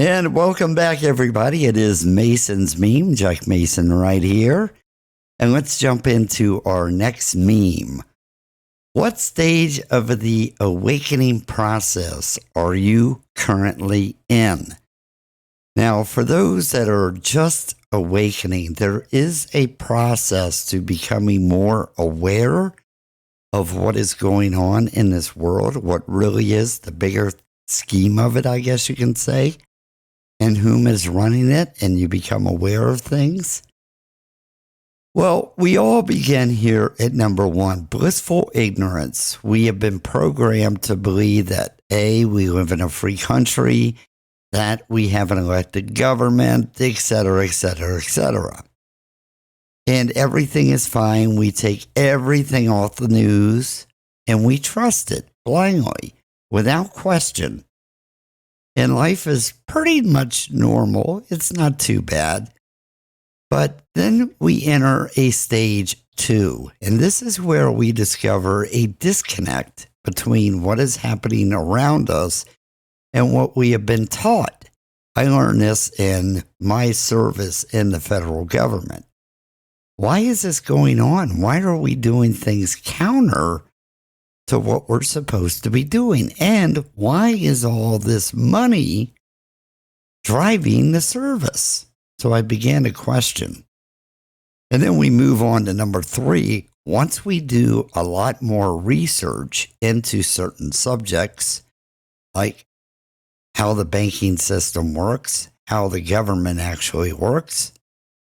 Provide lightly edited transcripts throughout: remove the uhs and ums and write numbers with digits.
And welcome back, everybody. It is Mason's Meme, Jike Mayson right here. And let's jump into our next meme. What stage of the awakening process are you currently in? Now, for those that are just awakening, there is a process to becoming more aware of what is going on in this world, what really is the bigger scheme of it, I guess you can say, and whom is running it, and you become aware of things. Well, we all begin here at number one, blissful ignorance. We have been programmed to believe that A, we live in a free country, that we have an elected government, etc., etc., etc. And everything is fine. We take everything off the news and we trust it blindly, without question. And life is pretty much normal. It's not too bad. But then we enter a stage two. And this is where we discover a disconnect between what is happening around us and what we have been taught. I learned this in my service in the federal government. Why is this going on? Why are we doing things counter to what we're supposed to be doing? And why is all this money driving the service? So I began to question. And then we move on to number three. Once we do a lot more research into certain subjects, like how the banking system works, how the government actually works,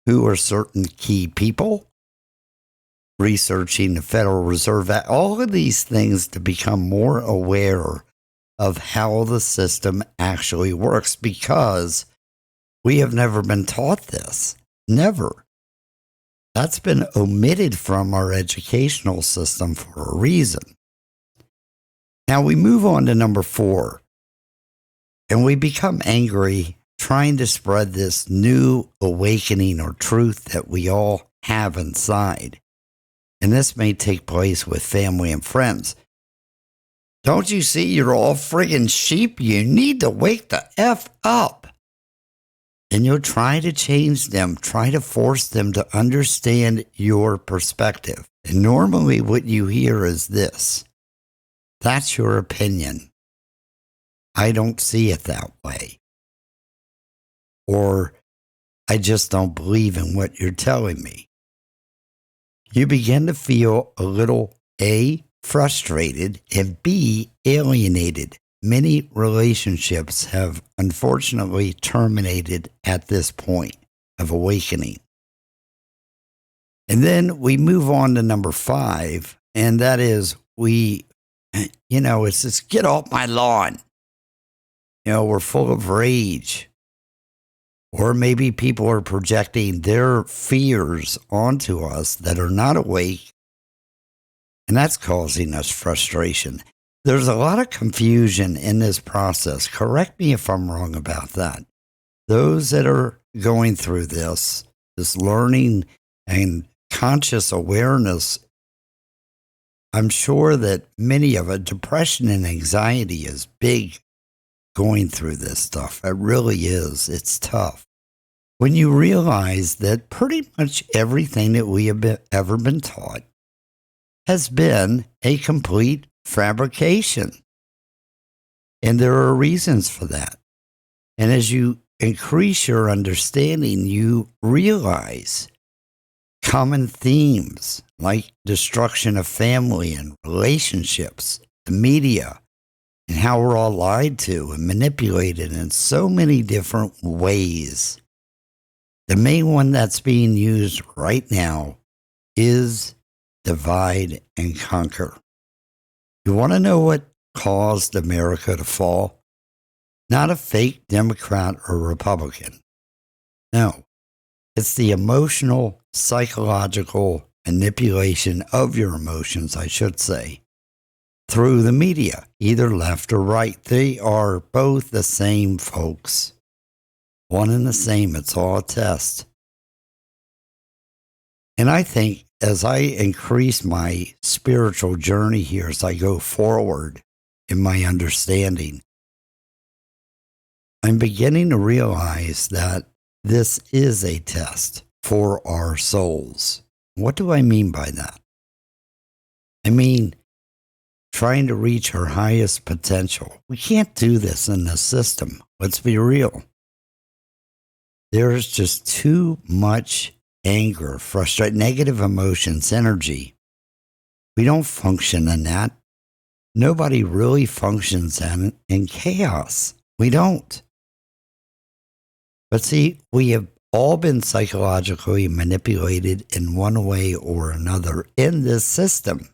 who are certain key people, researching the Federal Reserve Act, all of these things to become more aware of how the system actually works, because we have never been taught this. Never. That's been omitted from our educational system for a reason. Now we move on to number four, and we become angry trying to spread this new awakening or truth that we all have inside. And this may take place with family and friends. Don't you see you're all friggin' sheep? You need to wake the F up. And you'll try to change them, try to force them to understand your perspective. And normally what you hear is this: that's your opinion. I don't see it that way. Or I just don't believe in what you're telling me. You begin to feel a little A, frustrated, and B, alienated. Many relationships have unfortunately terminated at this point of awakening. And then we move on to number five, and that is it's just get off my lawn. We're full of rage. Or maybe people are projecting their fears onto us that are not awake, and that's causing us frustration. There's a lot of confusion in this process. Correct me if I'm wrong about that. Those that are going through this learning and conscious awareness, I'm sure that many of it, depression and anxiety is big going through this stuff. It really is. It's tough. When you realize that pretty much everything that we have ever been taught has been a complete fabrication. And there are reasons for that. And as you increase your understanding, you realize common themes like destruction of family and relationships, the media, and how we're all lied to and manipulated in so many different ways. The main one that's being used right now is divide and conquer. You want to know what caused America to fall? Not a fake Democrat or Republican. No, it's the emotional, psychological manipulation of your emotions, I should say, through the media, either left or right. They are both the same, folks. One and the same. It's all a test. And I think as I increase my spiritual journey here, as I go forward in my understanding, I'm beginning to realize that this is a test for our souls. What do I mean by that? I mean, trying to reach our highest potential. We can't do this in the system. Let's be real. There's just too much anger, frustration, negative emotions, energy. We don't function in that. Nobody really functions in chaos. We don't. But see, we have all been psychologically manipulated in one way or another in this system.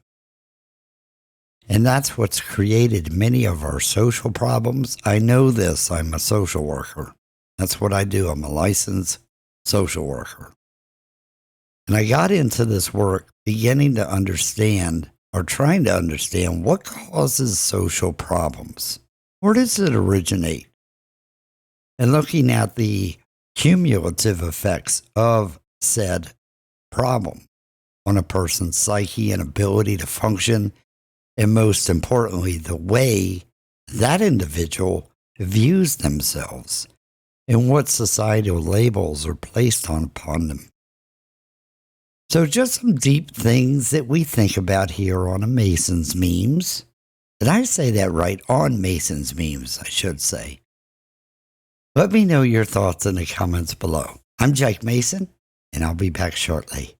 And that's what's created many of our social problems. I know this. I'm a social worker. That's what I do. I'm a licensed social worker. And I got into this work beginning to understand, or trying to understand, what causes social problems. Where does it originate? And looking at the cumulative effects of said problem on a person's psyche and ability to function, and most importantly, the way that individual views themselves and what societal labels are placed upon them. So just some deep things that we think about here on a Mason's Memes. Did I say that right? On Mason's Memes, I should say. Let me know your thoughts in the comments below. I'm Jike Mayson, and I'll be back shortly.